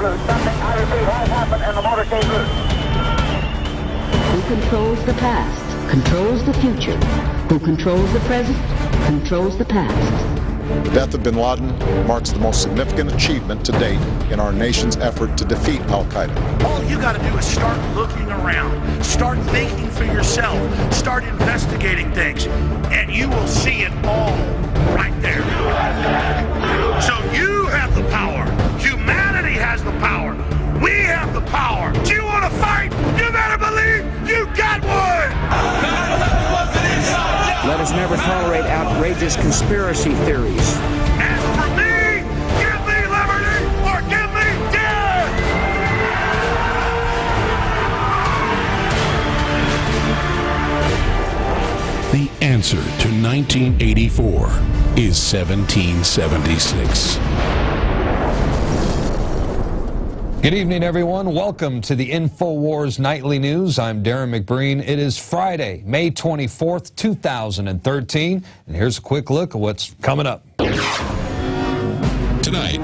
loose. Something, I repeat, has happened and the motorcade loose. Who controls the past, controls the future. Who controls the present, controls the past. The death of bin Laden marks the most significant achievement to date in our nation's effort to defeat al-Qaeda. All you got to do is start looking around, start thinking for yourself, start investigating things, and you will see it all right there. So you have the power. Humanity has the power. We have the power. Do you want to fight? You better believe you got one! Let us never tolerate outrageous conspiracy theories. As for me, give me liberty or give me death! The answer to 1984 is 1776. Good evening, everyone. Welcome to the INFOWARS Nightly News. I'm Darren McBreen. It is Friday, May 24th, 2013, and here's a quick look at what's coming up. Tonight,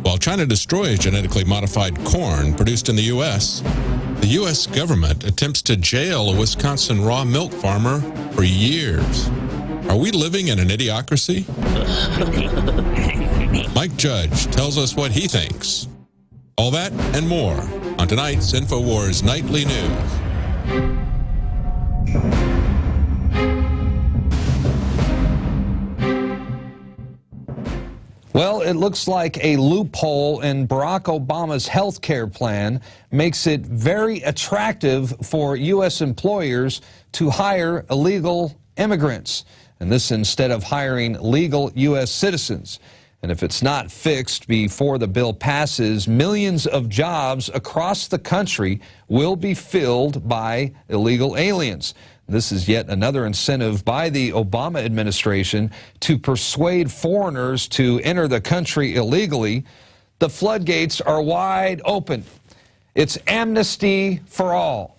while China destroys genetically modified corn produced in the U.S., the U.S. government attempts to jail a Wisconsin raw milk farmer for years. Are we living in an idiocracy? Mike Judge tells us what he thinks. All that and more on tonight's INFOWARS Nightly News. Well, it looks like a loophole in Barack Obama's health care plan makes it very attractive for U.S. employers to hire illegal immigrants, and this instead of hiring legal U.S. citizens. And if it's not fixed before the bill passes, millions of jobs across the country will be filled by illegal aliens. This is yet another incentive by the Obama administration to persuade foreigners to enter the country illegally. The floodgates are wide open. It's amnesty for all.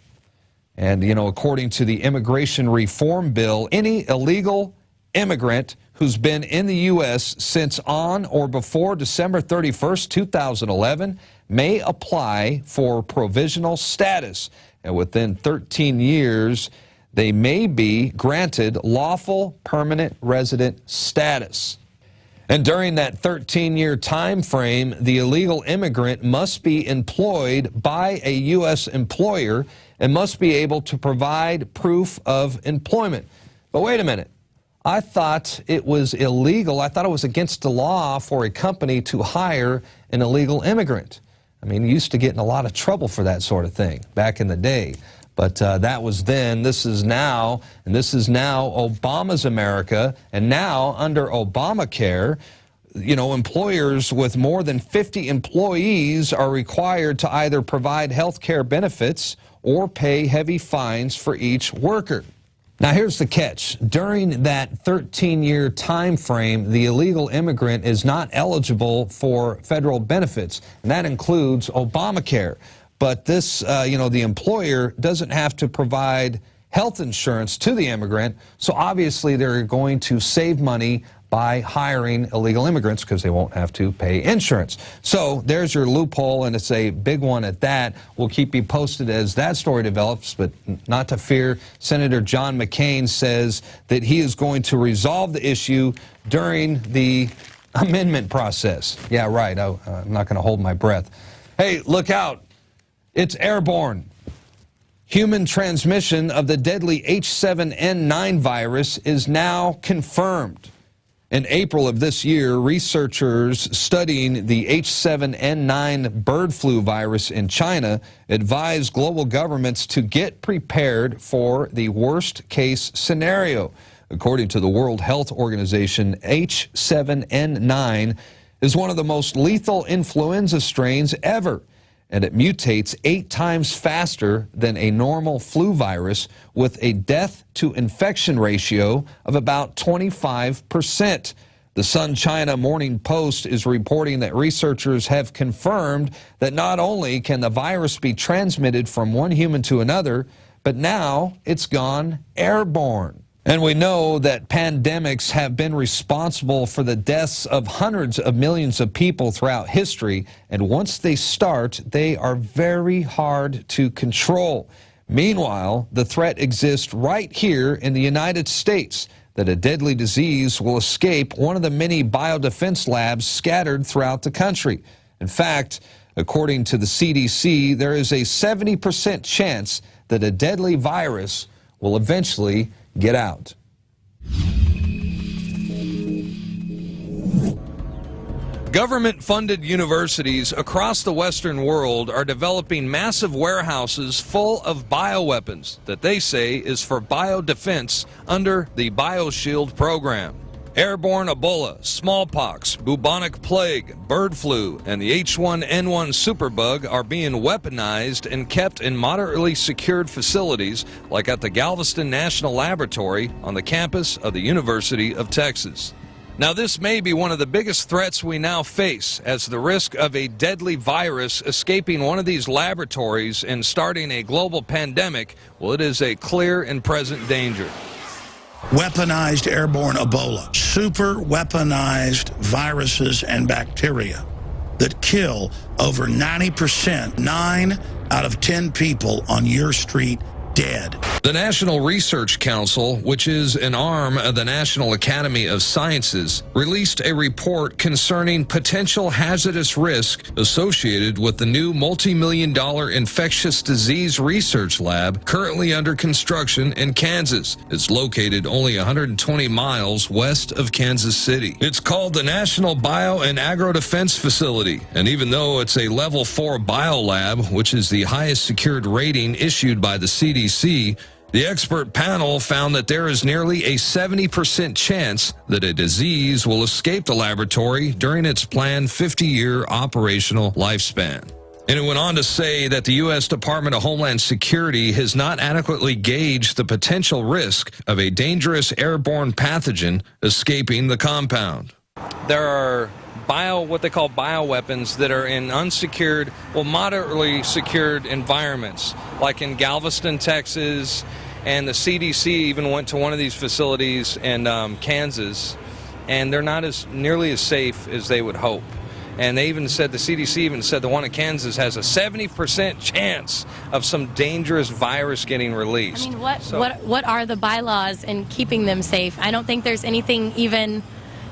And, you know, according to the immigration reform bill, any illegal immigrant who's been in the U.S. since on or before December 31st, 2011, may apply for provisional status. And within 13 years, they may be granted lawful permanent resident status. And during that 13-year time frame, the illegal immigrant must be employed by a U.S. employer and must be able to provide proof of employment. But wait a minute. I thought it was illegal. I thought it was against the law for a company to hire an illegal immigrant. I mean, you used to get in a lot of trouble for that sort of thing back in the day. But that was then. This is now. And this is now Obama's America. And now, under Obamacare, you know, employers with more than 50 employees are required to either provide health care benefits or pay heavy fines for each worker. Now, here's the catch. During that 13-year time frame, the illegal immigrant is not eligible for federal benefits, and that includes Obamacare. But this, you know, the employer doesn't have to provide health insurance to the immigrant, so obviously they're going to save money by hiring illegal immigrants because they won't have to pay insurance. So there's your loophole, and it's a big one at that. We'll keep you posted as that story develops, but not to fear. Senator John McCain says that he is going to resolve the issue during the amendment process. Yeah, right. I'm not going to hold my breath. Hey, look out. It's airborne. Human transmission of the deadly H7N9 virus is now confirmed. In April of this year, researchers studying the H7N9 bird flu virus in China advised global governments to get prepared for the worst-case scenario. According to the World Health Organization, H7N9 is one of the most lethal influenza strains ever, and it mutates 8 times faster than a normal flu virus with a death-to-infection ratio of about 25%. The Sun China Morning Post is reporting that researchers have confirmed that not only can the virus be transmitted from one human to another, but now it's gone airborne. And we know that pandemics have been responsible for the deaths of hundreds of millions of people throughout history. And once they start, they are very hard to control. Meanwhile, the threat exists right here in the United States that a deadly disease will escape one of the many biodefense labs scattered throughout the country. In fact, according to the CDC, there is a 70% chance that a deadly virus will eventually get out. Government-funded universities across the Western world are developing massive warehouses full of bioweapons that they say is for biodefense under the BioShield program. Airborne Ebola, smallpox, bubonic plague, bird flu, and the H1N1 superbug are being weaponized and kept in moderately secured facilities like at the Galveston National Laboratory on the campus of the University of Texas. Now, this may be one of the biggest threats we now face, as the risk of a deadly virus escaping one of these laboratories and starting a global pandemic, well, it is a clear and present danger. Weaponized airborne Ebola, super weaponized viruses and bacteria that kill over 90%, 9 out of 10 people on your street dead. The National Research Council, which is an arm of the National Academy of Sciences, released a report concerning potential hazardous risk associated with the new multi-million-dollar infectious disease research lab currently under construction in Kansas. It's located only 120 miles west of Kansas City. It's called the National Bio and Agro Defense Facility, and even though it's a level 4 biolab, which is the highest secured rating issued by the CDC, the expert panel found that there is nearly a 70% chance that a disease will escape the laboratory during its planned 50-year operational lifespan. And it went on to say that the U.S. Department of Homeland Security has not adequately gauged the potential risk of a dangerous airborne pathogen escaping the compound. There are what they call bioweapons that are in unsecured, well, moderately secured environments, like in Galveston, Texas, and the CDC even went to one of these facilities in Kansas, and they're not nearly as safe as they would hope. And they even said, the CDC even said the one in Kansas has a 70% chance of some dangerous virus getting released. I mean, what are the bylaws in keeping them safe? I don't think there's anything even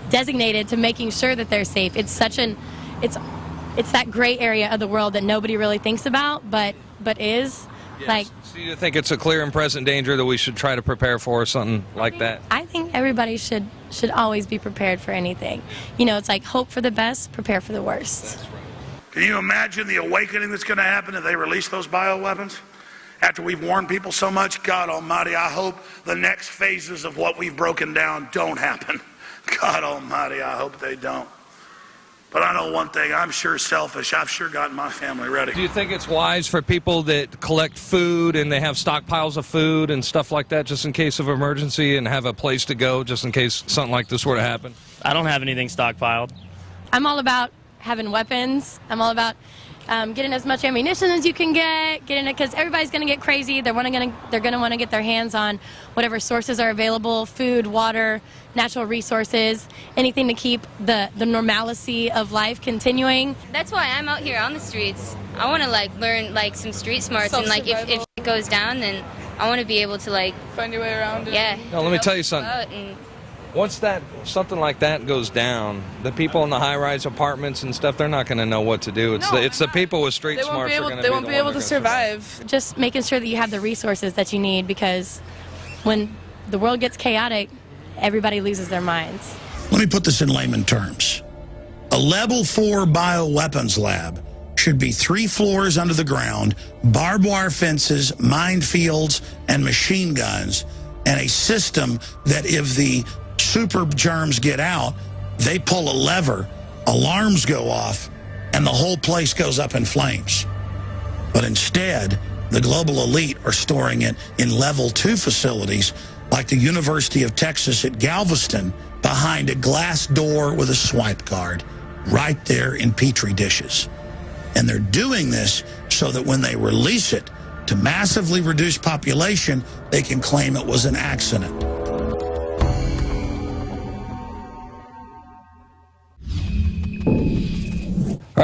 designated to making sure that they're safe. It's such it's that gray area of the world that nobody really thinks about, but is. Yes. Like, so you think it's a clear and present danger that we should try to prepare for, something like that? I think everybody should always be prepared for anything. You know, it's like hope for the best, prepare for the worst. That's right. Can you imagine the awakening that's going to happen if they release those bioweapons? After we've warned people so much, God Almighty, I hope the next phases of what we've broken down don't happen. God Almighty, I hope they don't. But I know one thing, I'm sure selfish. I've sure gotten my family ready. Do you think it's wise for people that collect food and they have stockpiles of food and stuff like that just in case of emergency and have a place to go just in case something like this were to happen? I don't have anything stockpiled. I'm all about having weapons. I'm all about getting as much ammunition as you can getting it, because everybody's going to get crazy. They're going to want to get their hands on whatever sources are available: food, water, natural resources, anything to keep the normalcy of life continuing. That's why I'm out here on the streets. I want to learn some street smarts, and if it goes down, then I want to be able to find your way around it. Yeah. No, let me tell you something. Once something like that goes down, the people in the high-rise apartments and stuff, they're not going to know what to do. It's the people with street smarts are going to be the ones that are able to survive. Just making sure that you have the resources that you need, because when the world gets chaotic, everybody loses their minds. Let me put this in layman terms. A level 4 bioweapons lab should be 3 floors under the ground, barbed wire fences, minefields, and machine guns, and a system that if the super germs get out, they pull a lever, alarms go off, and the whole place goes up in flames. But instead, the global elite are storing it in level 2 facilities like the University of Texas at Galveston, behind a glass door with a swipe card, right there in Petri dishes. And they're doing this so that when they release it to massively reduce population, they can claim it was an accident.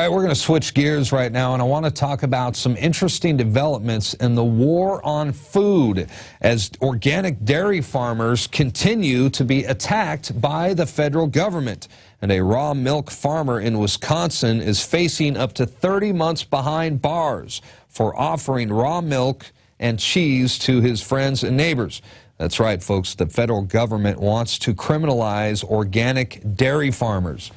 All right, we're going to switch gears right now, and I want to talk about some interesting developments in the war on food as organic dairy farmers continue to be attacked by the federal government. And a raw milk farmer in Wisconsin is facing up to 30 months behind bars for offering raw milk and cheese to his friends and neighbors. That's right, folks. The federal government wants to criminalize organic dairy farmers.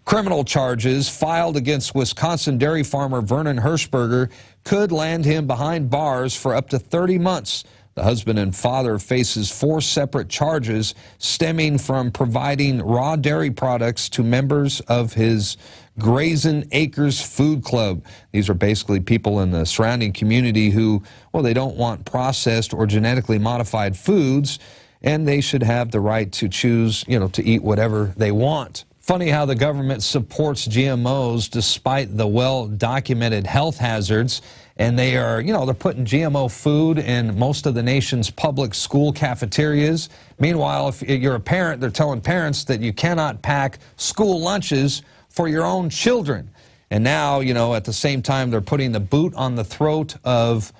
Criminal charges filed against Wisconsin dairy farmer Vernon Hershberger could land him behind bars for up to 30 months. The husband and father faces 4 separate charges stemming from providing raw dairy products to members of his Grazing Acres Food Club. These are basically people in the surrounding community who, well, they don't want processed or genetically modified foods, and they should have the right to choose, to eat whatever they want. Funny how the government supports GMOs despite the well-documented health hazards, and they are, they're putting GMO food in most of the nation's public school cafeterias. Meanwhile, if you're a parent, they're telling parents that you cannot pack school lunches for your own children. And now, at the same time, they're putting the boot on the throat of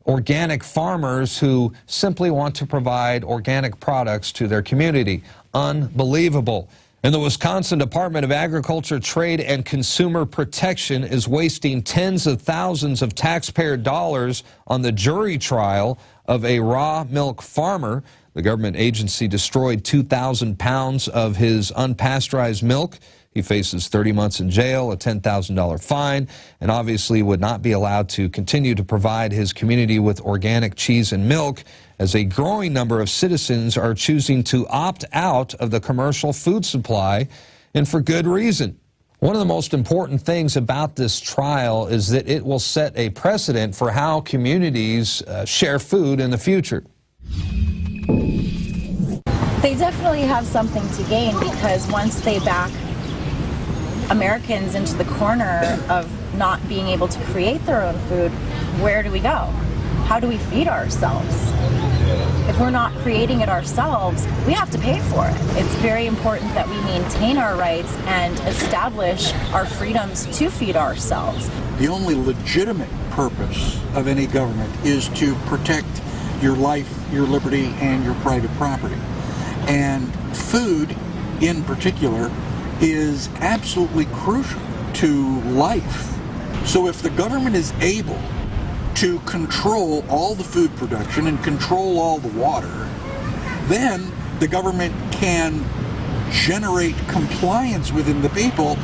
organic farmers who simply want to provide organic products to their community. Unbelievable. And the Wisconsin Department of Agriculture, Trade, and Consumer Protection is wasting tens of thousands of taxpayer dollars on the jury trial of a raw milk farmer. The government agency destroyed 2,000 pounds of his unpasteurized milk. He faces 30 months in jail, a $10,000 fine, and obviously would not be allowed to continue to provide his community with organic cheese and milk, as a growing number of citizens are choosing to opt out of the commercial food supply, and for good reason. One of the most important things about this trial is that it will set a precedent for how communities share food in the future. They definitely have something to gain, because once they back Americans into the corner of not being able to create their own food, where do we go? How do we feed ourselves? If we're not creating it ourselves, we have to pay for it. It's very important that we maintain our rights and establish our freedoms to feed ourselves. The only legitimate purpose of any government is to protect your life, your liberty, and your private property. And food, in particular, is absolutely crucial to life. So if the government is able to control all the food production and control all the water, then the government can generate compliance within the people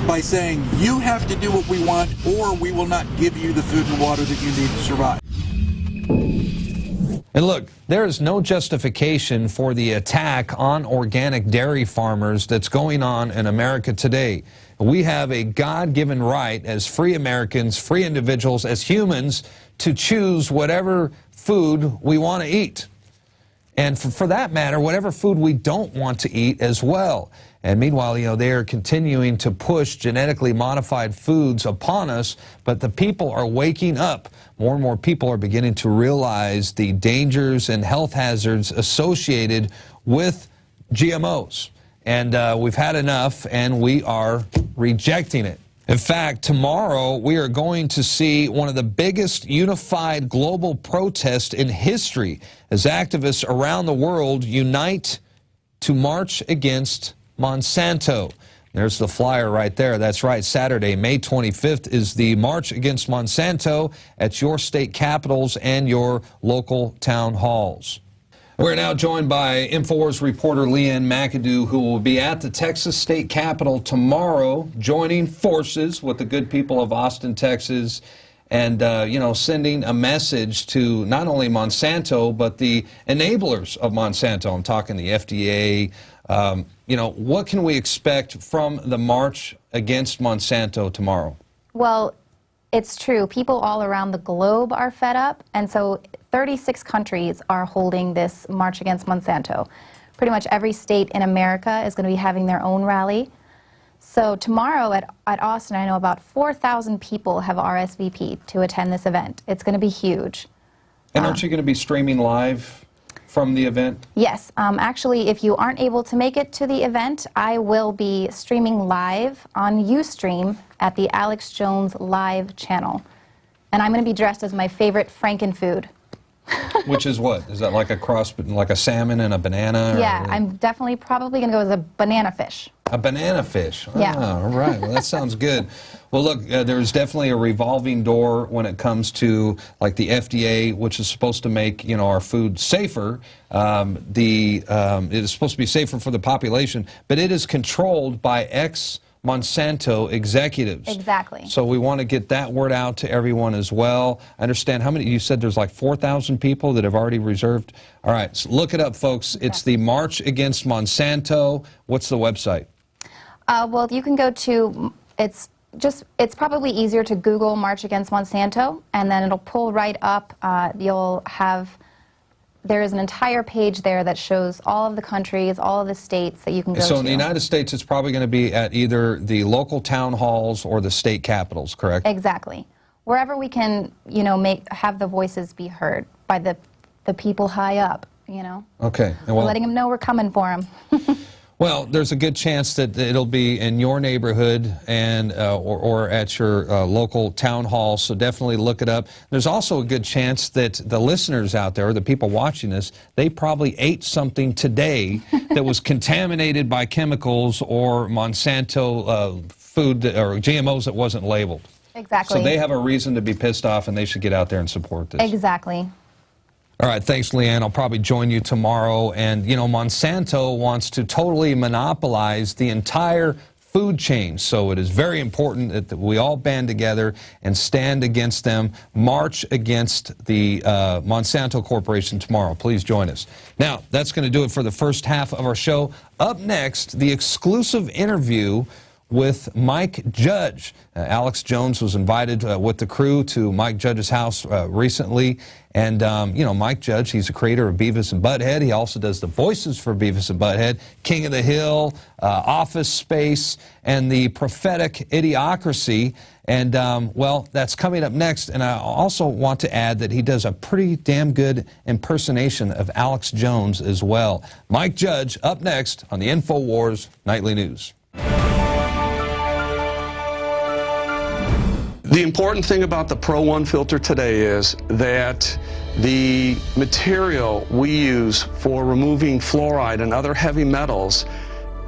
by saying, you have to do what we want, or we will not give you the food and water that you need to survive. And look, there is no justification for the attack on organic dairy farmers that's going on in America today. We have a God-given right as free Americans, free individuals, as humans, to choose whatever food we want to eat. And for that matter, whatever food we don't want to eat as well. And meanwhile, they are continuing to push genetically modified foods upon us, but the people are waking up. More and more people are beginning to realize the dangers and health hazards associated with GMOs. And we've had enough, and we are rejecting it. In fact, tomorrow we are going to see one of the biggest unified global protests in history as activists around the world unite to march against Monsanto. There's the flyer right there. That's right. Saturday, May 25th is the March Against Monsanto at your state capitals and your local town halls. We're now joined by INFOWARS reporter Leanne McAdoo, who will be at the Texas State Capitol tomorrow, joining forces with the good people of Austin, Texas, and, sending a message to not only Monsanto, but the enablers of Monsanto. I'm talking the FDA. What can we expect from the March Against Monsanto tomorrow? Well, it's true. People all around the globe are fed up, and so 36 countries are holding this March Against Monsanto. Pretty much every state in America is going to be having their own rally. So tomorrow at Austin, I know about 4,000 people have RSVP'd to attend this event. It's going to be huge. And aren't you going to be streaming live from the event? Yes. Actually, if you aren't able to make it to the event, I will be streaming live on Ustream at the Alex Jones Live channel. And I'm going to be dressed as my favorite Frankenfood. Which is what? Is that like a cross, like a salmon and a banana? Yeah, I'm definitely probably going to go with a banana fish. A banana fish. Yeah. Oh, all right. Well, that sounds good. Well, look, there's definitely a revolving door when it comes to like the FDA, which is supposed to make our food safer. It is supposed to be safer for the population, but it is controlled by Monsanto executives. Exactly. So we want to get that word out to everyone as well. I understand how many, you said there's like 4,000 people that have already reserved. All right, so look it up, folks. It's the March Against Monsanto. What's the website? Well, you can go to, it's probably easier to Google March Against Monsanto, and then it'll pull right up. There is an entire page there that shows all of the countries, all of the states that you can go to. So in the United States, it's probably going to be at either the local town halls or the state capitals, correct? Exactly. Wherever we can, have the voices be heard by the people high up, Okay. Well, letting them know we're coming for them. Well, there's a good chance that it'll be in your neighborhood and or at your local town hall, so definitely look it up. There's also a good chance that the listeners out there, the people watching this, they probably ate something today that was contaminated by chemicals or Monsanto food or GMOs that wasn't labeled. Exactly. So they have a reason to be pissed off, and they should get out there and support this. Exactly. All right, thanks, Leanne. I'll probably join you tomorrow. And, Monsanto wants to totally monopolize the entire food chain. So it is very important that we all band together and stand against them, march against the Monsanto Corporation tomorrow. Please join us. Now, that's going to do it for the first half of our show. Up next, the exclusive interview with Mike Judge. Alex Jones was invited with the crew to Mike Judge's house recently. And, Mike Judge, he's a creator of Beavis and Butthead. He also does the voices for Beavis and Butthead, King of the Hill, Office Space, and the prophetic Idiocracy. And, well, that's coming up next. And I also want to add that he does a pretty damn good impersonation of Alex Jones as well. Mike Judge up next on the InfoWars Nightly News. The important thing about the Pro One filter today is that the material we use for removing fluoride and other heavy metals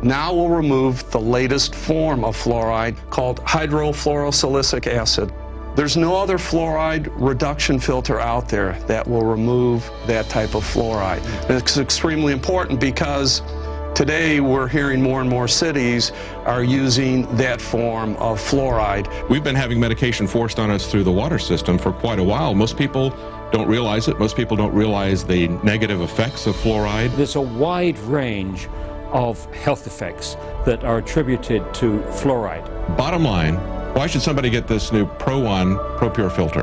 now will remove the latest form of fluoride called hydrofluorosilicic acid. There's no other fluoride reduction filter out there that will remove that type of fluoride. And it's extremely important because today we're hearing more and more cities are using that form of fluoride. We've been having medication forced on us through the water system for quite a while. Most people don't realize it. Most people don't realize the negative effects of fluoride. There's a wide range of health effects that are attributed to fluoride. Bottom line, why should somebody get this new Pro One ProPure filter?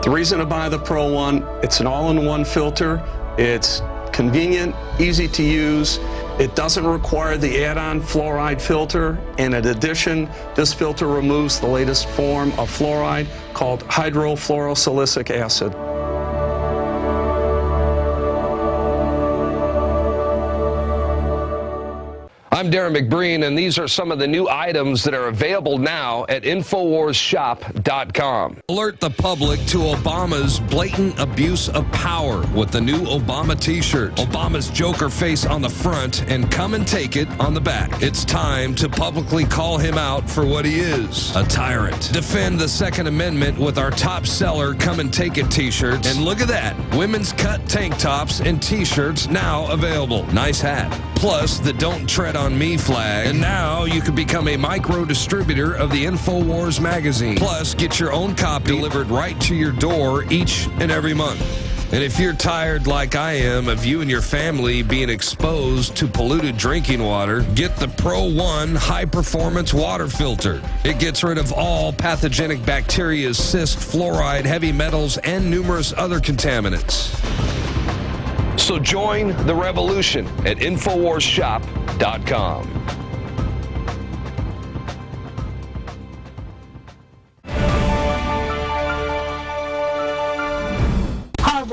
The reason to buy the Pro One, it's an all-in-one filter. It's convenient, easy to use. It doesn't require the add-on fluoride filter, and in addition, this filter removes the latest form of fluoride called hydrofluorosilicic acid. I'm Darren McBreen, and these are some of the new items that are available now at InfoWarsShop.com. Alert the public to Obama's blatant abuse of power with the new Obama t-shirt. Obama's Joker face on the front and come and take it on the back. It's time to publicly call him out for what he is, a tyrant. Defend the Second Amendment with our top seller Come and Take It t-shirts. And look at that, women's cut tank tops and t-shirts now available. Nice hat. Plus the Don't Tread on Me flag. And now you can become a micro distributor of the InfoWars magazine. Plus, get your own copy delivered right to your door each and every month. And if you're tired like I am of you and your family being exposed to polluted drinking water, get the Pro One high performance water filter. It gets rid of all pathogenic bacteria, cyst, fluoride, heavy metals, and numerous other contaminants. So join the revolution at InfoWarsShop.com.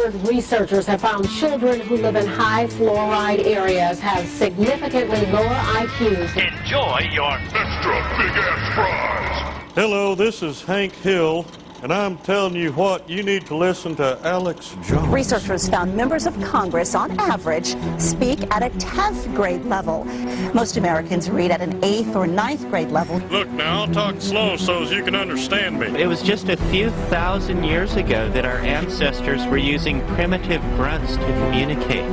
Harvard researchers have found children who live in high fluoride areas have significantly lower IQs. Enjoy your extra big-ass fries. Hello, this is Hank Hill, and I'm telling you what, you need to listen to Alex Jones. Researchers found members of Congress, on average, speak at a 10th grade level. Most Americans read at an 8th or 9th grade level. Look, now, I'll talk slow so as you can understand me. It was just a few thousand years ago that our ancestors were using primitive grunts to communicate.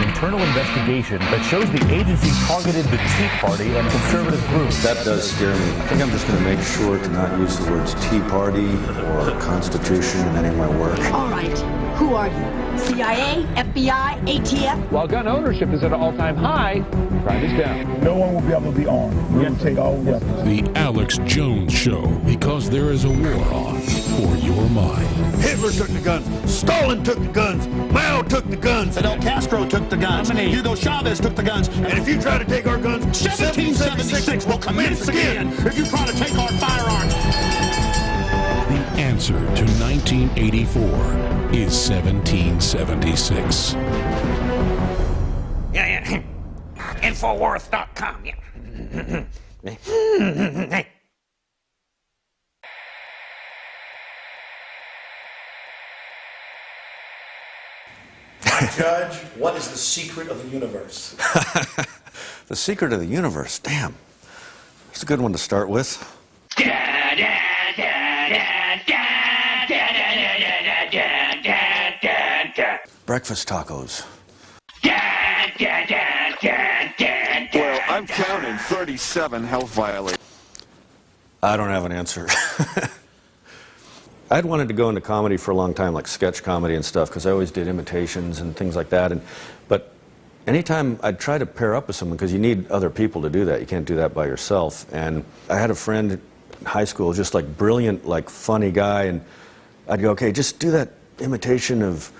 Internal investigation that shows the agency targeted the Tea Party and conservative groups. That does scare me. I think I'm just going to make sure to not use the words Tea Party or Constitution in any of my work. All right, who are you? CIA, FBI, ATF? While gun ownership is at an all-time high, crime is down. No one will be able to be armed. We will take all weapons. The Alex Jones Show, because there is a war on for your mind. Hitler took the guns. Stalin took the guns. Mao took the guns. Fidel Castro took the guns. Hugo Chavez took the guns. And if you try to take our guns, 1776 will commence again if you try to take our firearms. The answer to 1984 is 1776. Yeah. INFOWARS.com. Yeah. Judge, what is the secret of the universe? The secret of the universe, damn. That's a good one to start with. Breakfast tacos. Well, I'm counting 37 health violations. I don't have an answer. I'd wanted to go into comedy for a long time, like sketch comedy and stuff, because I always did imitations and things like that. But anytime I'd try to pair up with someone, because you need other people to do that. You can't do that by yourself. And I had a friend in high school, just like brilliant, like funny guy, and I'd go, okay, just do that imitation of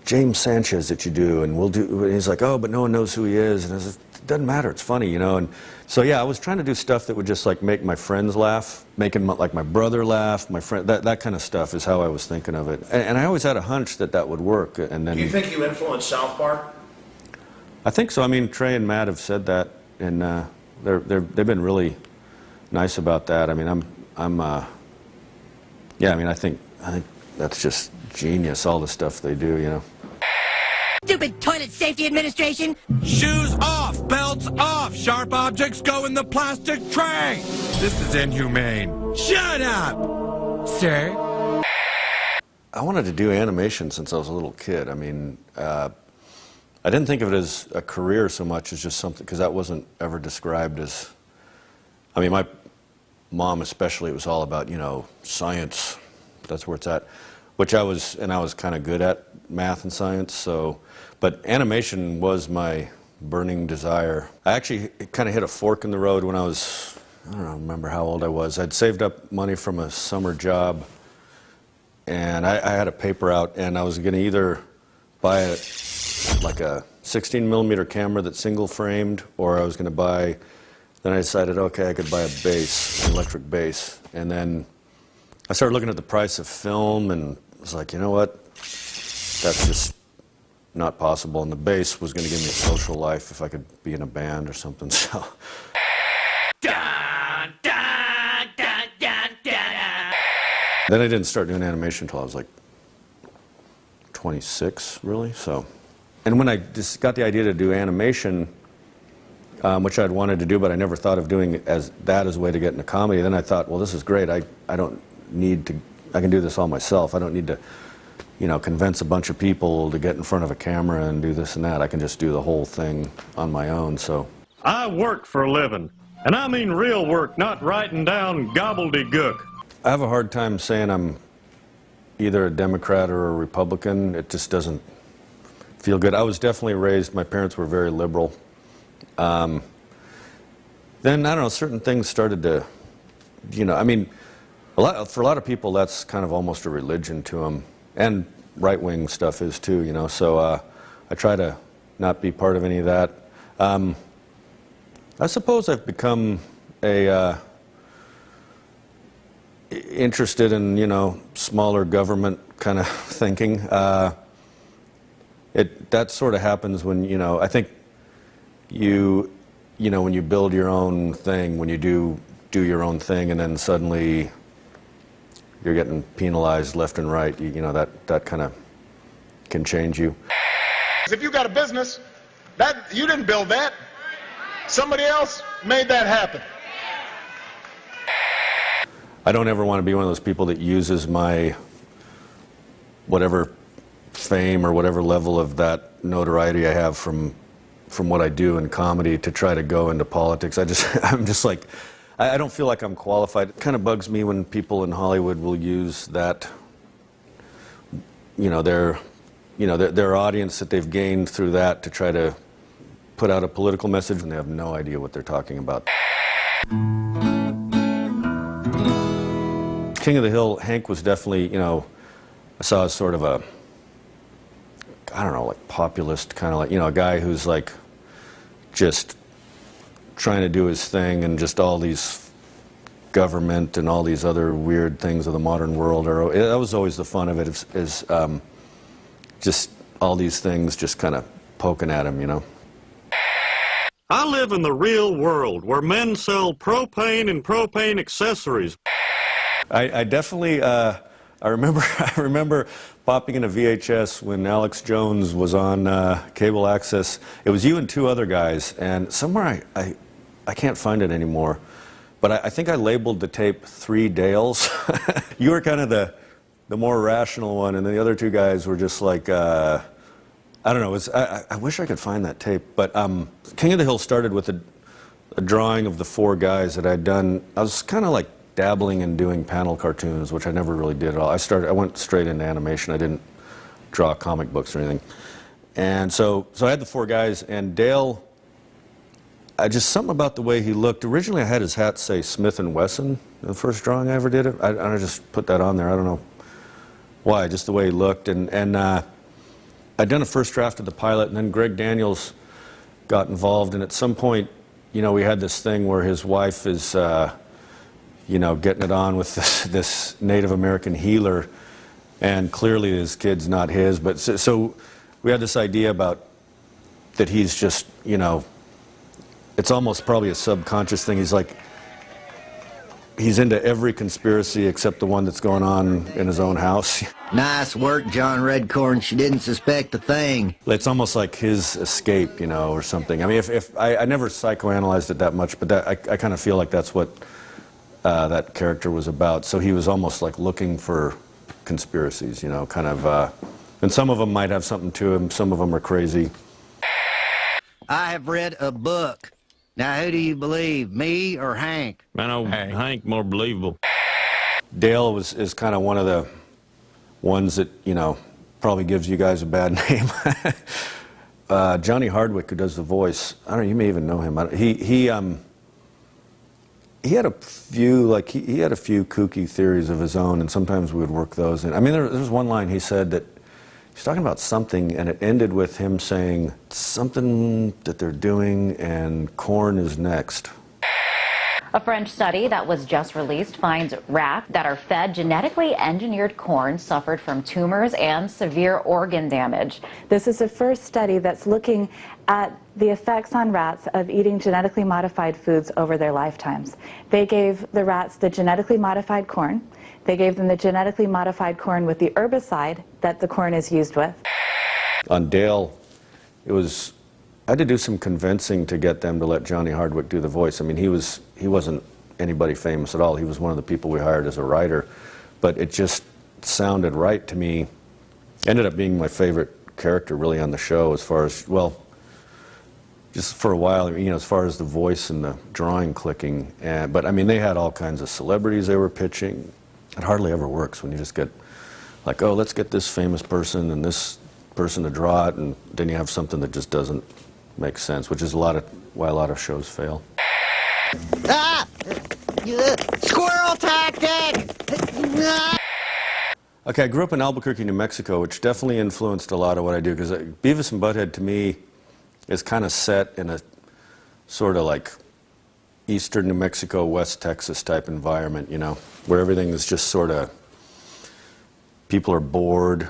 James Sanchez that you do, and we'll do. And he's like, oh, but no one knows who he is, and I said, it doesn't matter, it's funny, you know. And so yeah, I was trying to do stuff that would just like make my friends laugh, making like my brother laugh, my friend. That kind of stuff is how I was thinking of it, and I always had a hunch that that would work. And then, do you think you influenced South Park? I think so. I mean, Trey and Matt have said that, and they've been really nice about that. I mean, yeah. I mean, I think that's just genius. All the stuff they do, you know. Stupid Toilet Safety Administration! Shoes off! Belts off! Sharp objects go in the plastic tray! This is inhumane. Shut up, sir! I wanted to do animation since I was a little kid. I mean, I didn't think of it as a career so much as just something, because that wasn't ever described as, I mean, my mom especially, it was all about, you know, science. That's where it's at. Which I was kind of good at math and science, so, but animation was my burning desire. I actually kind of hit a fork in the road when I was, I don't remember how old I was. I'd saved up money from a summer job, and I had a paper out, and I was going to either buy like a 16mm camera that's single framed, or I was going to buy, then I decided, okay, I could buy a bass, an electric bass, and then I started looking at the price of film, and I was like, you know what, that's just not possible, and the bass was going to give me a social life if I could be in a band or something, so. Then I didn't start doing animation until I was like 26, really, so. And when I just got the idea to do animation, which I'd wanted to do, but I never thought of doing as a way to get into comedy, then I thought, well, this is great, I don't need to, I can do this all myself. I don't need to, you know, convince a bunch of people to get in front of a camera and do this and that. I can just do the whole thing on my own, so. I work for a living, and I mean real work, not writing down gobbledygook. I have a hard time saying I'm either a Democrat or a Republican. It just doesn't feel good. I was definitely raised, my parents were very liberal. Then, I don't know, certain things started to, you know, I mean, for a lot of people, that's kind of almost a religion to them, and right-wing stuff is too, you know, so I try to not be part of any of that. I suppose I've become a, interested in, you know, smaller government kind of thinking. That sort of happens when, you know, I think you know, when you build your own thing, when you do your own thing, and then suddenly you're getting penalized left and right, you know, that kind of can change you. If you got a business, that you didn't build that. Somebody else made that happen. I don't ever want to be one of those people that uses my whatever fame or whatever level of that notoriety I have from what I do in comedy to try to go into politics. I'm just like, I don't feel like I'm qualified. It kind of bugs me when people in Hollywood will use that, you know, their audience that they've gained through that to try to put out a political message, and they have no idea what they're talking about. King of the Hill, Hank was definitely, you know, I saw as sort of a, I don't know, like populist, kind of like, you know, a guy who's like just trying to do his thing, and just all these government and all these other weird things of the modern world are, that was always the fun of it, is just all these things just kind of poking at him, you know. I live in the real world where men sell propane and propane accessories. I definitely, I remember popping in a VHS when Alex Jones was on cable access. It was you and two other guys, and somewhere I can't find it anymore, but I think I labeled the tape 3 Dales. You were kind of the more rational one, and the other two guys were just like, I don't know. I wish I could find that tape, but King of the Hill started with a drawing of the 4 guys that I'd done. I was kind of like dabbling in doing panel cartoons, which I never really did at all. I went straight into animation. I didn't draw comic books or anything. And so I had the 4 guys, and Dale, just something about the way he looked. Originally, I had his hat say Smith & Wesson, the first drawing I ever did. I just put that on there. I don't know why, just the way he looked. And I'd done a first draft of the pilot, and then Greg Daniels got involved, and at some point, you know, we had this thing where his wife is, you know, getting it on with this Native American healer, and clearly his kid's not his, but so we had this idea about that he's just, you know, it's almost probably a subconscious thing. He's like, he's into every conspiracy except the one that's going on in his own house. Nice work, John Redcorn. She didn't suspect a thing. It's almost like his escape, you know, or something. I mean, if I never psychoanalyzed it that much, but I kind of feel like that's what that character was about. So he was almost like looking for conspiracies, you know, kind of, and some of them might have something to him, some of them are crazy. I have read a book. Now, who do you believe, me or Hank? I know Hank more believable. Dale is kind of one of the ones that, you know, probably gives you guys a bad name. Johnny Hardwick, who does the voice, I don't know, you may even know him. He had a few, like, he had a few kooky theories of his own, and sometimes we would work those in. I mean, there was one line he said that he's talking about something, and it ended with him saying something that they're doing, and corn is next. A French study that was just released finds rats that are fed genetically engineered corn suffered from tumors and severe organ damage. This is the first study that's looking at the effects on rats of eating genetically modified foods over their lifetimes. They gave the rats the genetically modified corn. They gave them the genetically modified corn with the herbicide that the corn is used with. On Dale, I had to do some convincing to get them to let Johnny Hardwick do the voice. I mean, he wasn't anybody famous at all. He was one of the people we hired as a writer, but it just sounded right to me. Ended up being my favorite character really on the show, as far as, well, just for a while, you know, as far as the voice and the drawing clicking. But I mean, they had all kinds of celebrities they were pitching. It hardly ever works when you just get like, oh, let's get this famous person and this person to draw it, and then you have something that just doesn't make sense, which is why a lot of shows fail. Ah! Squirrel tactic! Okay, I grew up in Albuquerque, New Mexico, which definitely influenced a lot of what I do, because Beavis and Butthead, to me, is kind of set in a sort of like eastern New Mexico, West Texas type environment, you know, where everything is just sort of, people are bored,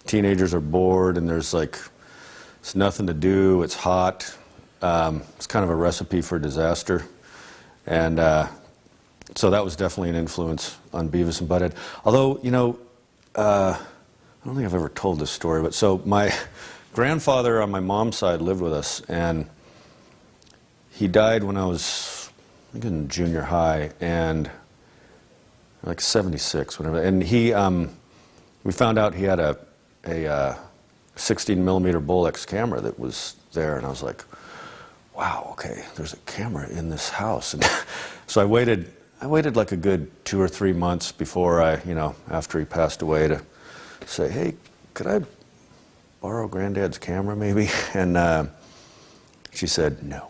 teenagers are bored, and there's like, it's nothing to do, it's hot. It's kind of a recipe for disaster. And so that was definitely an influence on Beavis and Butthead. Although, you know, I don't think I've ever told this story, but so my grandfather on my mom's side lived with us, and he died when I was, I think, in junior high, and like 76, whatever. And he, we found out he had a 16 millimeter Bolex camera that was there, and I was like, wow, okay, there's a camera in this house. And so I waited like a good 2 or 3 months before I, you know, after he passed away, to say, hey, could I borrow Granddad's camera maybe? And she said no.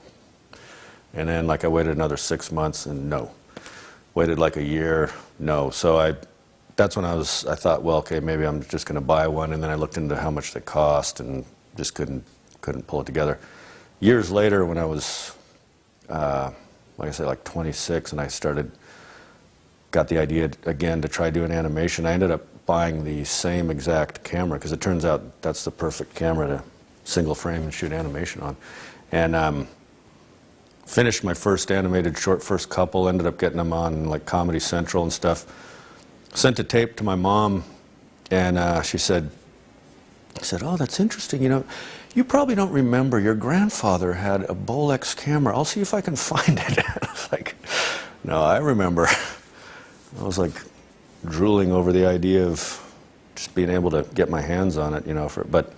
And then like I waited another 6 months, and no. Waited like a year, no. So that's when I thought, well, okay, maybe I'm just going to buy one. And then I looked into how much they cost and just couldn't pull it together. Years later, when I was, like I say, like 26, and I got the idea again to try doing animation, I ended up buying the same exact camera, because it turns out that's the perfect camera to single frame and shoot animation on. And finished my first animated short, first couple, ended up getting them on like Comedy Central and stuff. Sent a tape to my mom, and she said, oh, that's interesting, you know, you probably don't remember, your grandfather had a Bolex camera. I'll see if I can find it. I was like, no, I remember. I was like drooling over the idea of just being able to get my hands on it, you know, but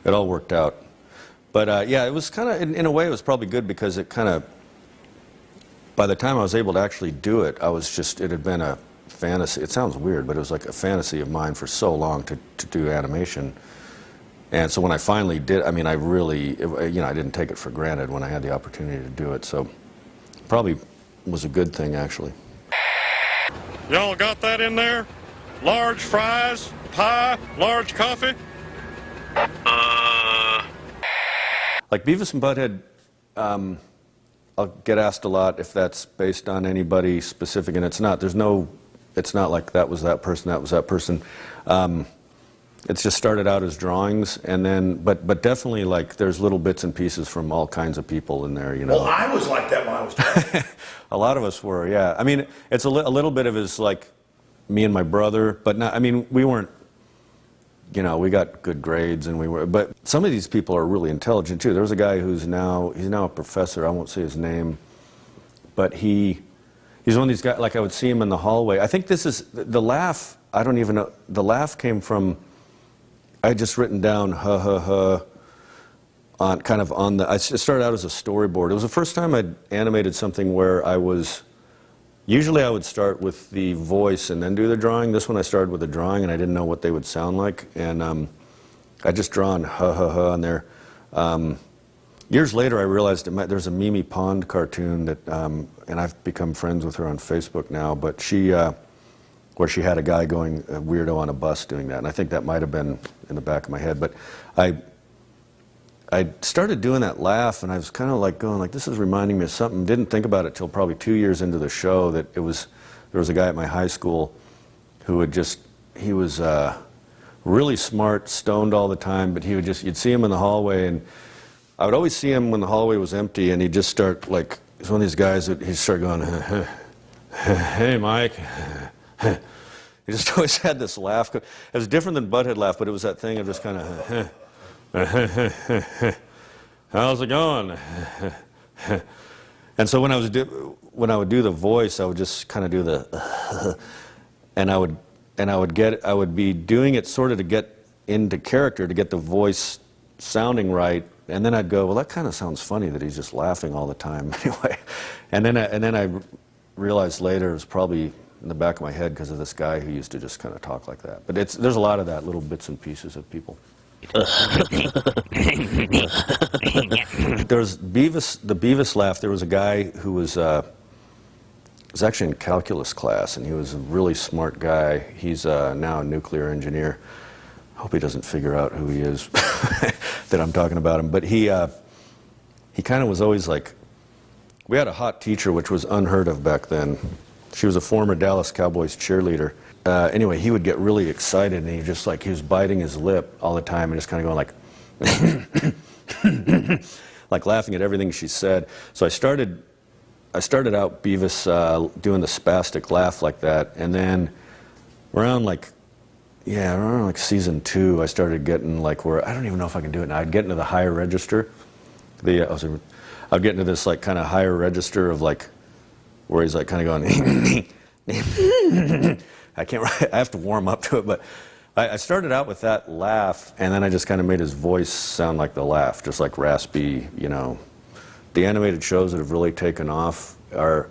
it all worked out. But yeah, it was kind of, in a way, it was probably good, because it kind of, by the time I was able to actually do it, it had been a fantasy. It sounds weird, but it was like a fantasy of mine for so long to do animation. And so when I finally did, I mean, I really, you know, I didn't take it for granted when I had the opportunity to do it. So probably was a good thing, actually. Y'all got that in there? Large fries, pie, large coffee? Like Beavis and Butthead, I'll get asked a lot if that's based on anybody specific, and it's not. It's not like that was that person, that was that person. It's just started out as drawings, and then, but definitely, like, there's little bits and pieces from all kinds of people in there, you know. Well, I was like that when I was drawing. A lot of us were, yeah. I mean, it's a little bit of his, like, me and my brother, but not, I mean, we weren't, you know, we got good grades, and we were, but some of these people are really intelligent, too. There was a guy he's now a professor, I won't say his name, but he's one of these guys, like, I would see him in the hallway. I think this is, the laugh, I don't even know, the laugh came from, I had just written down ha ha ha on kind of on the, it started out as a storyboard. It was the first time I'd animated something where usually I would start with the voice and then do the drawing. This one I started with the drawing, and I didn't know what they would sound like, and I just drawn ha ha ha on there. Years later I realized there's a Mimi Pond cartoon that, and I've become friends with her on Facebook now, but where she had a guy going a weirdo on a bus doing that, and I think that might have been in the back of my head. But I started doing that laugh, and I was kind of like going like, this is reminding me of something. Didn't think about it till probably 2 years into the show that there was a guy at my high school who he was really smart, stoned all the time, but you'd see him in the hallway, and I would always see him when the hallway was empty, and he'd just start like, he's one of these guys that he'd start going, hey Mike. He just always had this laugh. It was different than Butthead laugh, but it was that thing of just kind of, how's it going? And so when I would do the voice, I would just kind of do the, and I would be doing it sort of to get into character, to get the voice sounding right, and then I'd go, well, that kind of sounds funny that he's just laughing all the time anyway. And then I realized later it was probably in the back of my head because of this guy who used to just kind of talk like that. But there's a lot of that, little bits and pieces of people. There's the Beavis laugh. There was a guy who was actually in calculus class, and he was a really smart guy. He's now a nuclear engineer. I hope he doesn't figure out who he is that I'm talking about him. But he kind of was always like We had a hot teacher, which was unheard of back then. She was a former Dallas Cowboys cheerleader. Anyway, he would get really excited, and he was biting his lip all the time and just kind of going like, like laughing at everything she said. So I started out Beavis doing the spastic laugh like that, and then around like season 2, I started getting like where I don't even know if I can do it now. I'd get into the higher register. I'd get into this like kind of higher register of like where he's like kind of going. I have to warm up to it, but I started out with that laugh, and then I just kind of made his voice sound like the laugh, just like raspy, you know. The animated shows that have really taken off are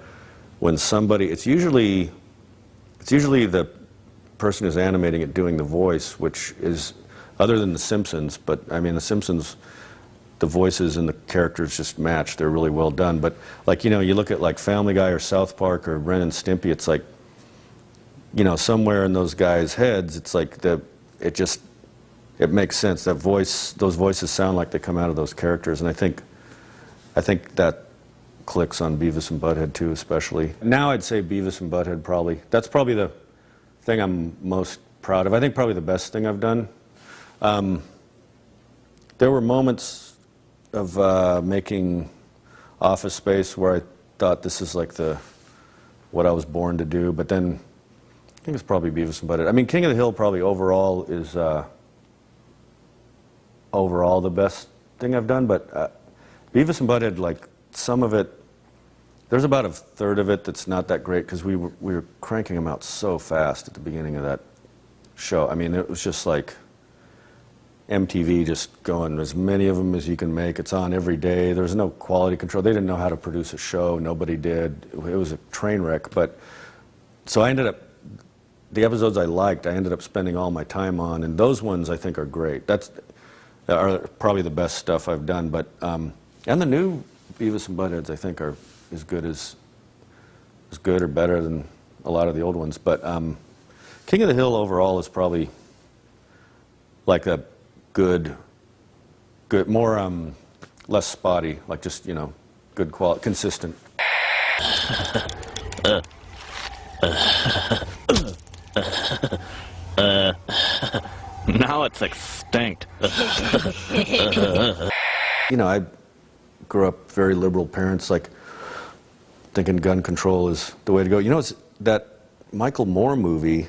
when somebody, it's usually the person who's animating it doing the voice, which is other than The Simpsons, but I mean The Simpsons, the voices and the characters just match. They're really well done. But like, you know, you look at like Family Guy or South Park or Ren and Stimpy, it's like, you know, somewhere in those guys' heads, it's like it makes sense. That voice, those voices sound like they come out of those characters, and I think that clicks on Beavis and Butthead too, especially. Now I'd say Beavis and Butthead probably. That's probably the thing I'm most proud of. I think probably the best thing I've done. There were moments of making Office Space where I thought this is like what I was born to do, but then I think it's probably Beavis and Butthead. I mean, King of the Hill probably overall is overall the best thing I've done, but Beavis and Butthead, like some of it, there's about a third of it that's not that great because we were cranking them out so fast at the beginning of that show. I mean, it was just like MTV just going as many of them as you can make. It's on every day. There's no quality control. They didn't know how to produce a show. Nobody did. It was a train wreck. But so I ended up, the episodes I liked, I ended up spending all my time on, and those ones I think are great. Are probably the best stuff I've done. But and the new Beavis and Buttheads I think are as good or better than a lot of the old ones. But King of the Hill overall is probably like a good, more less spotty, like just, you know, good quality, consistent. Now it's extinct. You know, I grew up very liberal parents, like thinking gun control is the way to go. You know, it's that Michael Moore movie,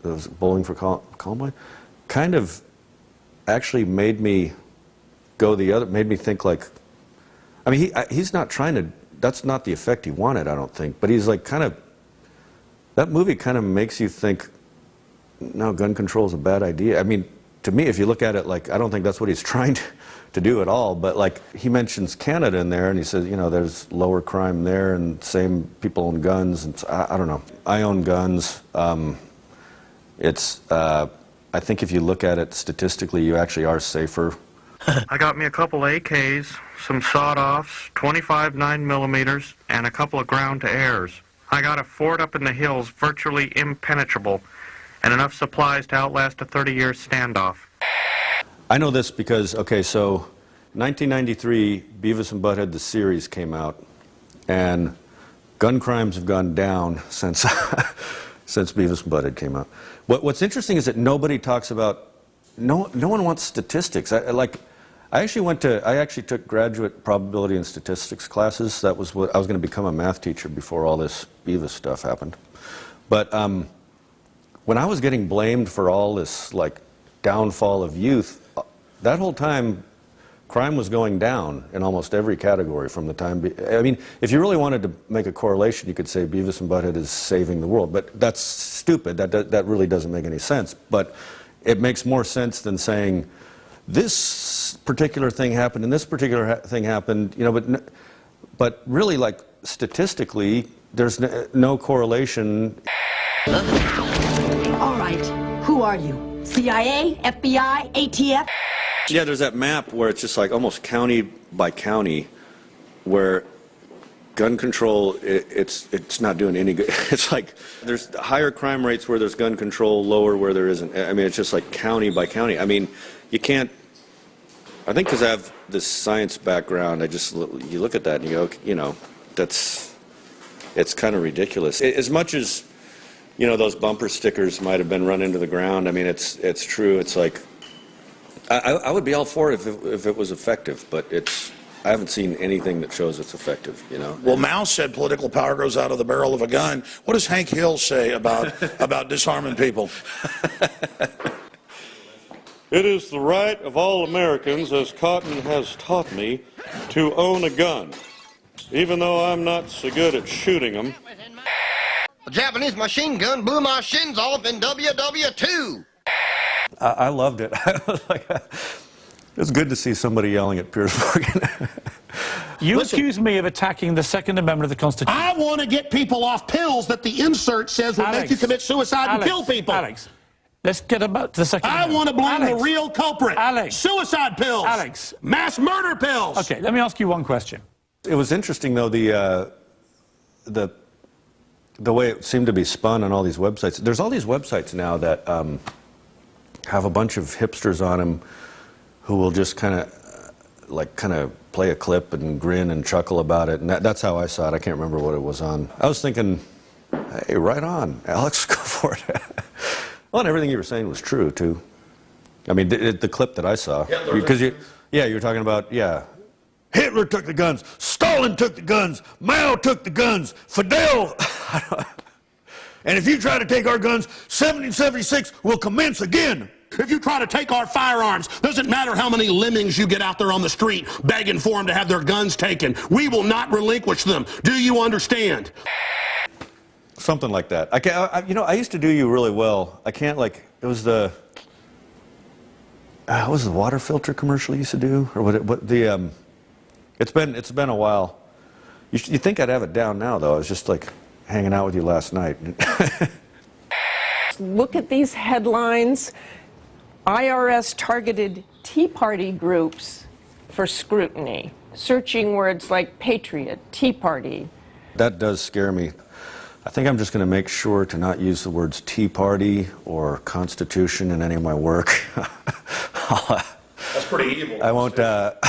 that was Bowling for Columbine, kind of actually made me go made me think like, I mean, he's not trying to, that's not the effect he wanted, I don't think, but he's like kind of, that movie kind of makes you think, no, gun control is a bad idea. I mean, to me, if you look at it, like, I don't think that's what he's trying to do at all, but like, he mentions Canada in there, and he says, you know, there's lower crime there, and same people own guns, and I don't know. I own guns. I think if you look at it statistically, you actually are safer. I got me a couple AKs, some sawed-offs, 25 9mm, and a couple of ground-to-airs. I got a fort up in the hills virtually impenetrable, and enough supplies to outlast a 30-year standoff. I know this because, okay, so 1993, Beavis and Butthead, the series, came out, and gun crimes have gone down since since Beavis and Butthead came out. What's interesting is that nobody talks about, no one wants statistics. I actually took graduate probability and statistics classes. That was what I was going to become, a math teacher before all this Beavis stuff happened. But when I was getting blamed for all this like downfall of youth, that whole time crime was going down in almost every category from the time. I mean, if you really wanted to make a correlation, you could say Beavis and Butthead is saving the world, but that's stupid. That really doesn't make any sense. But it makes more sense than saying this particular thing happened and this particular thing happened. You know, but really, like statistically, there's no correlation. All right, who are you? CIA, FBI, ATF? Yeah, there's that map where it's just like almost county by county where gun control, it's not doing any good. It's like there's higher crime rates where there's gun control, lower where there isn't. I mean, it's just like county by county. I mean, you can't, I think because I have this science background, you look at that and you go, you know, it's kind of ridiculous. As much as, you know, those bumper stickers might have been run into the ground, I mean, it's true. It's like, I would be all for it if it was effective, but I haven't seen anything that shows it's effective, you know. Well, Mao said political power grows out of the barrel of a gun. What does Hank Hill say about disarming people? It is the right of all Americans, as Cotton has taught me, to own a gun, even though I'm not so good at shooting them. A Japanese machine gun blew my shins off in WW2. I loved it. It's good to see somebody yelling at Piers Morgan. You accuse me of attacking the Second Amendment of the Constitution. I want to get people off pills that the insert says will make you commit suicide and kill people. Alex, let's get about to the Second Amendment. I want to blame the real culprit. Alex. Suicide pills. Alex. Mass murder pills. Okay, let me ask you one question. It was interesting, though, the way it seemed to be spun on all these websites. There's all these websites now that have a bunch of hipsters on them who will just kind of play a clip and grin and chuckle about it. And that's how I saw it. I can't remember what it was on. I was thinking, hey, right on, Alex, go for it. Well, and everything you were saying was true, too. I mean, the clip that I saw. Because you were talking about, Hitler took the guns. Stalin took the guns. Mao took the guns. Fidel. And if you try to take our guns, 1776 will commence again. If you try to take our firearms, doesn't matter how many lemmings you get out there on the street begging for them to have their guns taken. We will not relinquish them. Do you understand? Something like that. I used to do you really well. I can't, like, it was the, what was the water filter commercial you used to do? Or it's been a while. You think I'd have it down now, though. I was just, like, hanging out with you last night. Look at these headlines. IRS targeted Tea Party groups for scrutiny, searching words like patriot, Tea Party. That does scare me. I think I'm just going to make sure to not use the words Tea Party or Constitution in any of my work. That's pretty evil. I won't, well,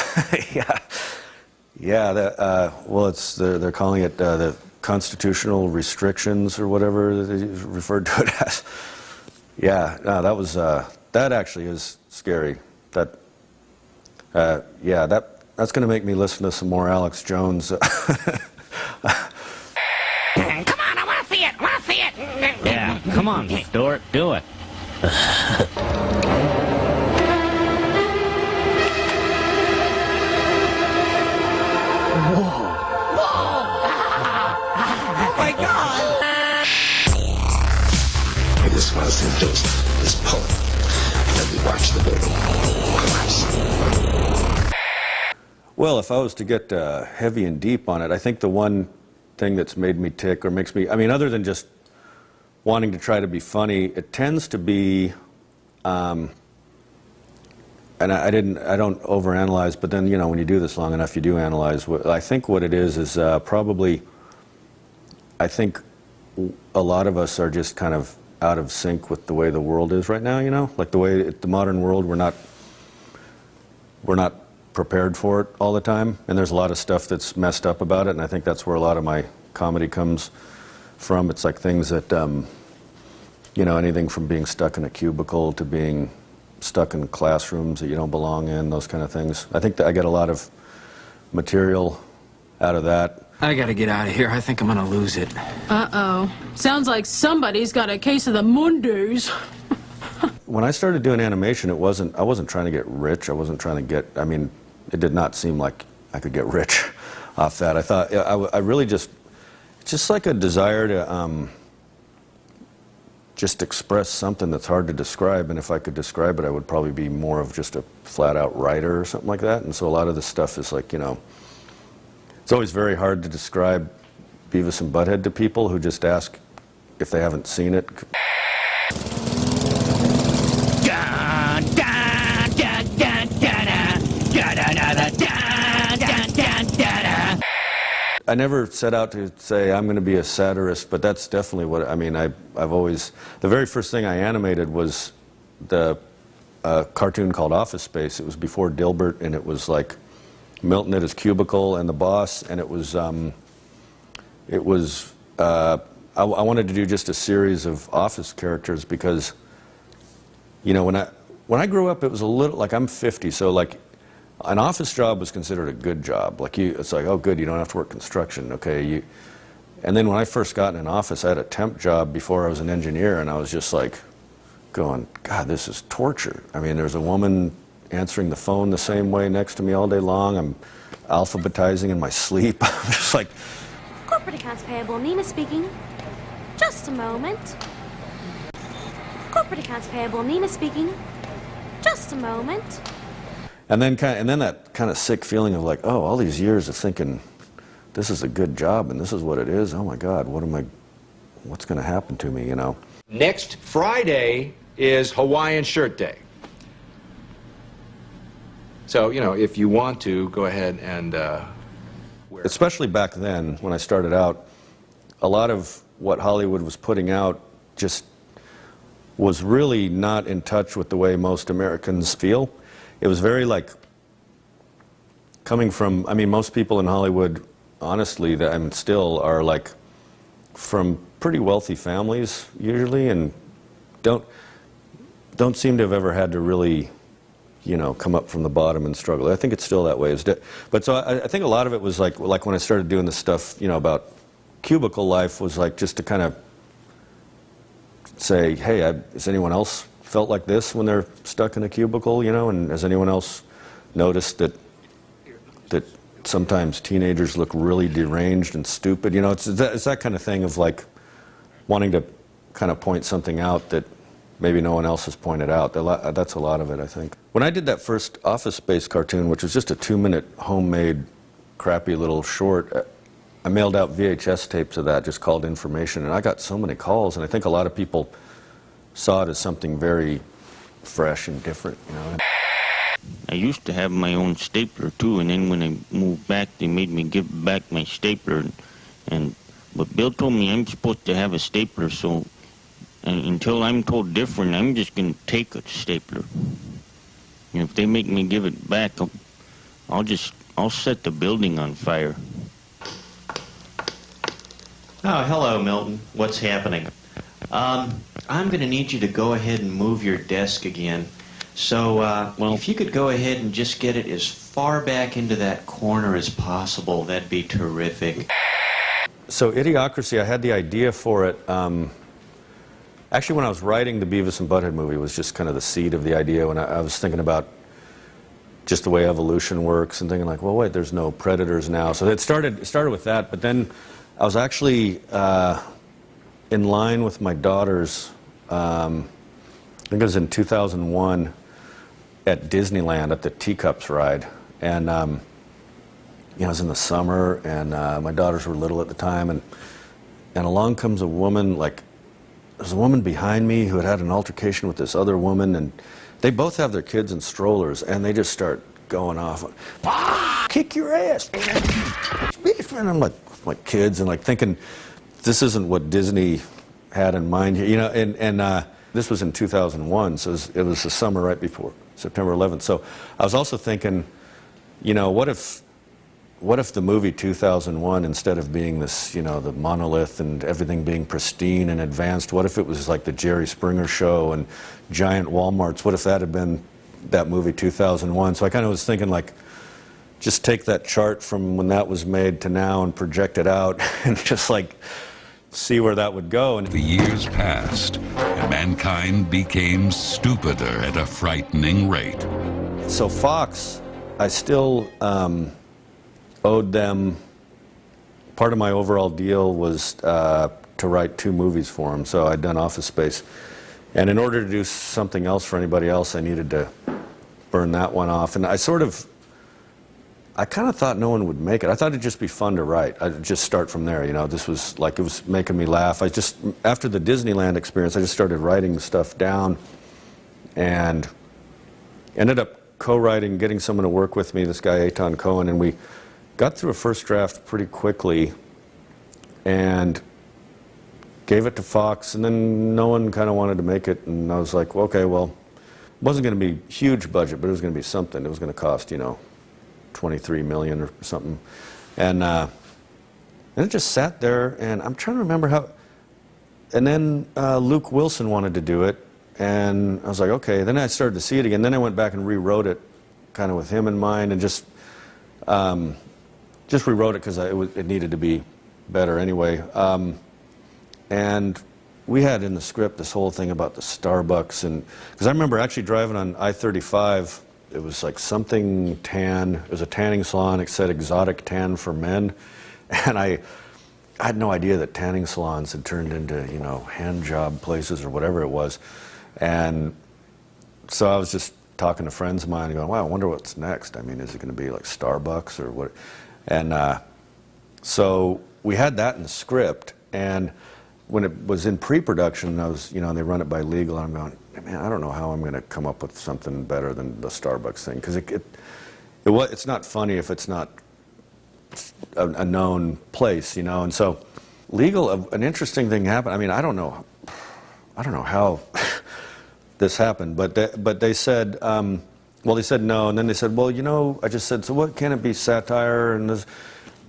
they're calling it the constitutional restrictions or whatever they referred to it as. Yeah, no, that actually is scary. That's going to make me listen to some more Alex Jones. Come on, I want to see it. I want to see it. Yeah, come on, Stuart, do it. I just want to see this poem as we watch the building collapse. Well, if I was to get heavy and deep on it, I think the one thing that's made me tick or makes me, I mean, other than just wanting to try to be funny, it tends to be, and I don't overanalyze, but then, you know, when you do this long enough, you do analyze. I think what it is probably, I think a lot of us are just kind of out of sync with the way the world is right now, you know? Like the modern world, we're not prepared for it all the time, and there's a lot of stuff that's messed up about it, and I think that's where a lot of my comedy comes from. It's like things that, you know, anything from being stuck in a cubicle to being stuck in classrooms that you don't belong in, those kind of things. I think that I get a lot of material out of that. I gotta get out of here. I think I'm gonna lose it. Uh-oh. Sounds like somebody's got a case of the Mondays. When I started doing animation, I wasn't trying to get rich. I wasn't trying to get, I mean, it did not seem like I could get rich off that. I thought, I really just, it's just like a desire to just express something that's hard to describe, and if I could describe it, I would probably be more of just a flat-out writer or something like that, and so a lot of this stuff is like, you know, it's always very hard to describe Beavis and Butthead to people who just ask if they haven't seen it. I never set out to say I'm going to be a satirist, but that's definitely what, I mean, I've always, the very first thing I animated was the a cartoon called Office Space. It was before Dilbert, and it was like Milton at his cubicle and the boss, and I wanted to do just a series of office characters because, you know, when I grew up, it was a little, like I'm 50, so like an office job was considered a good job. Like it's like, oh good, you don't have to work construction, okay? And then when I first got in an office, I had a temp job before I was an engineer, and I was just like going, God, this is torture. I mean, there's a woman answering the phone the same way next to me all day long. I'm alphabetizing in my sleep. I'm just like... Corporate accounts payable, Nina speaking. Just a moment. Corporate accounts payable, Nina speaking. Just a moment. And then that kind of sick feeling of like, oh, all these years of thinking, this is a good job and this is what it is. Oh my God, what's going to happen to me, you know? Next Friday is Hawaiian Shirt Day. So, you know, if you want to, go ahead and wear it. Especially back then, when I started out, a lot of what Hollywood was putting out just was really not in touch with the way most Americans feel. It was very like, coming from, I mean, most people in Hollywood, honestly, that I'm still are like from pretty wealthy families usually, and don't seem to have ever had to really, you know, come up from the bottom and struggle. I think it's still that way. But so I think a lot of it was like when I started doing this stuff, you know, about cubicle life, was like just to kind of say, hey, has anyone else felt like this when they're stuck in a cubicle, you know, and has anyone else noticed that sometimes teenagers look really deranged and stupid? You know, it's that kind of thing of like wanting to kind of point something out that maybe no one else has pointed out. That's a lot of it, I think. When I did that first Office Space cartoon, which was just a 2-minute homemade crappy little short, I mailed out VHS tapes of that, just called information, and I got so many calls, and I think a lot of people saw it as something very fresh and different, you know. I used to have my own stapler too, and then when I moved back, they made me give back my stapler, but Bill told me I'm supposed to have a stapler, so until I'm told different, I'm just going to take a stapler. And if they make me give it back, I'll set the building on fire. Oh, hello, Milton. What's happening? I'm going to need you to go ahead and move your desk again. So, well, if you could go ahead and just get it as far back into that corner as possible, that'd be terrific. So, Idiocracy, I had the idea for it. Actually, when I was writing the Beavis and Butthead movie, was just kind of the seed of the idea. When I was thinking about just the way evolution works and thinking like, well, wait, there's no predators now. So it started with that, but then I was actually in line with my daughters, I think it was in 2001, at Disneyland at the Teacups ride. And you know, it was in the summer, and my daughters were little at the time, and along comes a woman, like, there's a woman behind me who had an altercation with this other woman, and they both have their kids in strollers, and they just start going off. Kick your ass! And I'm like, my kids, and like thinking, this isn't what Disney had in mind here, you know. And this was in 2001, so it was the summer right before September 11th. So I was also thinking, you know, what if the movie 2001, instead of being this, you know, the monolith and everything being pristine and advanced, what if it was like the Jerry Springer Show and giant Walmarts? What if that had been that movie 2001? So I kind of was thinking, like, just take that chart from when that was made to now and project it out and just like see where that would go. And the years passed, and mankind became stupider at a frightening rate. So Fox, I still owed them, part of my overall deal was to write 2 movies for them. So I'd done Office Space, and in order to do something else for anybody else, I needed to burn that one off. And I kind of thought no one would make it. I thought it'd just be fun to write. I'd just start from there, you know. This was like, it was making me laugh. After the Disneyland experience, I just started writing stuff down and ended up co-writing, getting someone to work with me, this guy Eitan Cohen, and we got through a first draft pretty quickly and gave it to Fox, and then no one kind of wanted to make it, and I was like, well, okay, well, wasn't going to be a huge budget, but it was going to be something. It was going to cost, you know, $23 million or something. And it just sat there, and I'm trying to remember how. And then Luke Wilson wanted to do it, and I was like, okay. Then I started to see it again. Then I went back and rewrote it, kind of with him in mind, and just rewrote it because it needed to be better anyway. And we had in the script this whole thing about the Starbucks, and because I remember actually driving on I-35, it was like something tan. It was a tanning salon. It said exotic tan for men, and I had no idea that tanning salons had turned into, you know, hand job places or whatever it was. And so I was just talking to friends of mine and going, wow, I wonder what's next. I mean, is it going to be like Starbucks or what? And so we had that in the script, and when it was in pre-production, I was, you know, and they run it by legal, and I'm going, man, I don't know how I'm going to come up with something better than the Starbucks thing, because it's not funny if it's not a known place, you know. And so legal, an interesting thing happened. I mean, I don't know how this happened, but they said, well, they said no, and then they said, well, you know, I just said, so what, can it be satire?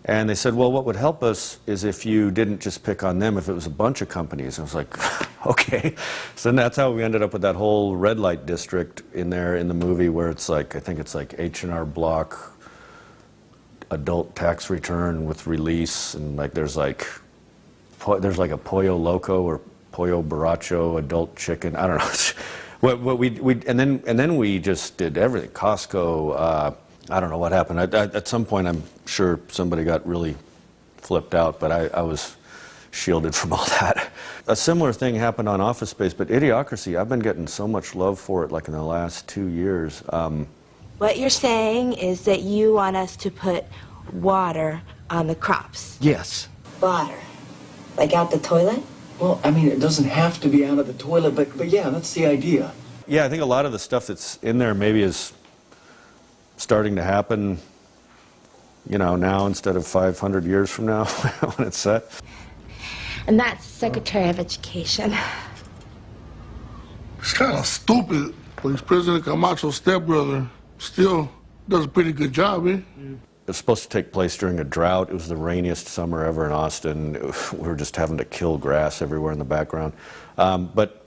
And they said, well, what would help us is if you didn't just pick on them, if it was a bunch of companies. And I was like, okay. So then that's how we ended up with that whole red light district in there in the movie, where it's like, I think it's like H&R Block, adult tax return with release, and like there's like a Pollo Loco or Pollo Borracho adult chicken. I don't know. And then we just did everything. Costco. I don't know what happened. At some point, I'm sure somebody got really flipped out, but I was shielded from all that. A similar thing happened on Office Space, but Idiocracy, I've been getting so much love for it, like in the last 2 years. What you're saying is that you want us to put water on the crops. Yes. Water? Like out the toilet? Well, I mean, it doesn't have to be out of the toilet, but yeah, that's the idea. Yeah, I think a lot of the stuff that's in there maybe is starting to happen, you know, now instead of 500 years from now when it's set. And that's Secretary of Education. It's kind of stupid, but he's President Camacho's stepbrother. Still does a pretty good job, eh? It was supposed to take place during a drought. It was the rainiest summer ever in Austin. We were just having to kill grass everywhere in the background. But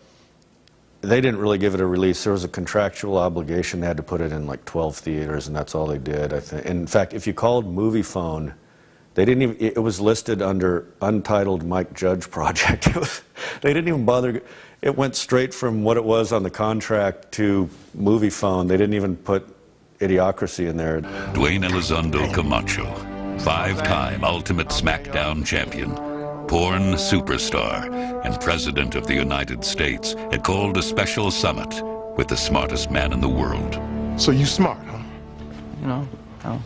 they didn't really give it a release. There was a contractual obligation. They had to put it in like 12 theaters, and that's all they did, I think. In fact, if you called Movie Phone, they didn't even, it was listed under Untitled Mike Judge Project. They didn't even bother. It went straight from what it was on the contract to Movie Phone. They didn't even put Idiocracy in there. Dwayne Elizondo Camacho, 5-time Ultimate SmackDown champion, porn superstar, and President of the United States, had called a special summit with the smartest man in the world. So you smart, huh? You know, how?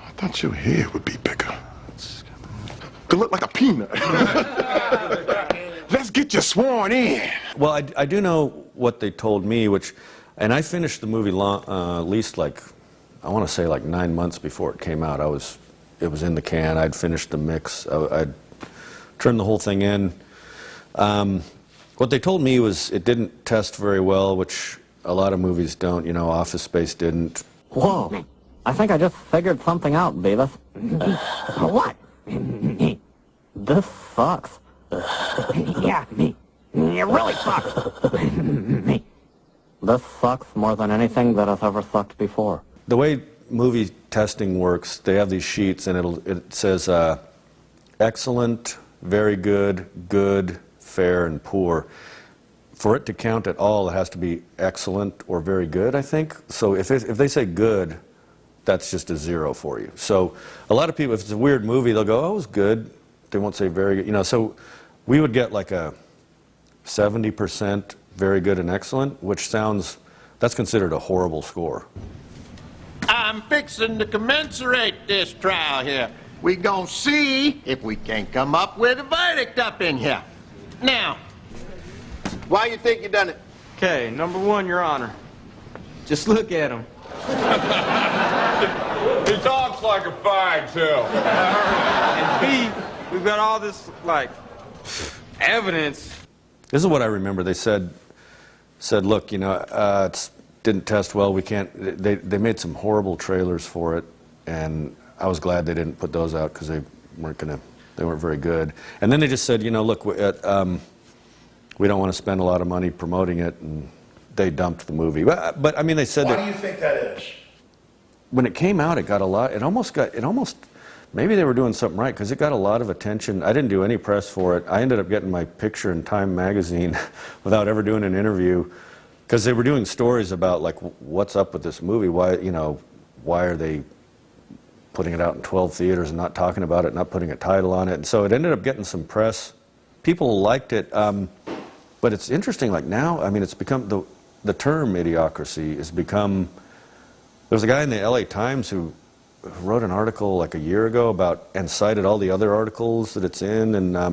I thought your head would be bigger. Could look like a peanut. Let's get you sworn in. Well, I do know what they told me, and I finished the movie at least like, I want to say like 9 months before it came out. It was in the can. I'd finished the mix. I'd turned the whole thing in. What they told me was it didn't test very well, which a lot of movies don't. You know, Office Space didn't. Whoa. I think I just figured something out, Beavis. What? This sucks. Yeah, it really sucks. This sucks more than anything that has ever sucked before. The way movie testing works, they have these sheets, and it says excellent, very good, good, fair, and poor. For it to count at all, it has to be excellent or very good, I think. So if they say good, that's just a 0 for you. So a lot of people, if it's a weird movie, they'll go, oh, it was good. They won't say very good. You know, so we would get like a 70% very good and excellent, which sounds, that's considered a horrible score. I'm fixing to commensurate this trial here. We gonna see if we can come up with a verdict up in here. Now, why you think you done it? Okay, number one, Your Honor. Just look at him. He talks like a fag, too. And B, we've got all this, like, evidence. This is what I remember. They said, look, you know, it didn't test well. We can't. They made some horrible trailers for it, and I was glad they didn't put those out because they weren't very good. And then they just said, you know, look, we don't want to spend a lot of money promoting it, and they dumped the movie. But I mean, they said Why that. do you think that is? When it came out, it got a lot. It almost. Maybe they were doing something right because it got a lot of attention. I didn't do any press for it. I ended up getting my picture in Time magazine without ever doing an interview because they were doing stories about like what's up with this movie. Why are they putting it out in 12 theaters and not talking about it, not putting a title on it? And so it ended up getting some press. People liked it, but it's interesting. Like now, I mean, it's become the term idiocracy has become. There was a guy in the LA Times who wrote an article like a year ago about and cited all the other articles that it's in, and I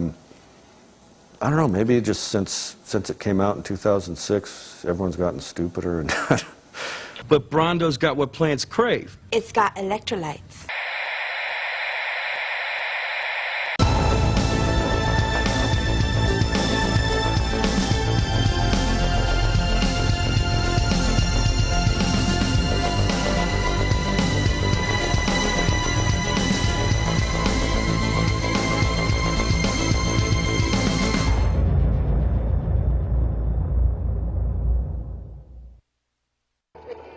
don't know, maybe just since it came out in 2006, everyone's gotten stupider. And But Brondo's got what plants crave. It's got electrolytes.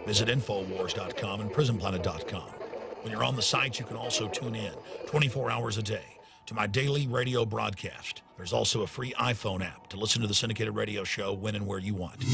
Visit INFOWARS.com and PrisonPlanet.com. When you're on the site, you can also tune in 24 hours a day to my daily radio broadcast. There's also a free iPhone app to listen to the syndicated radio show when and where you want.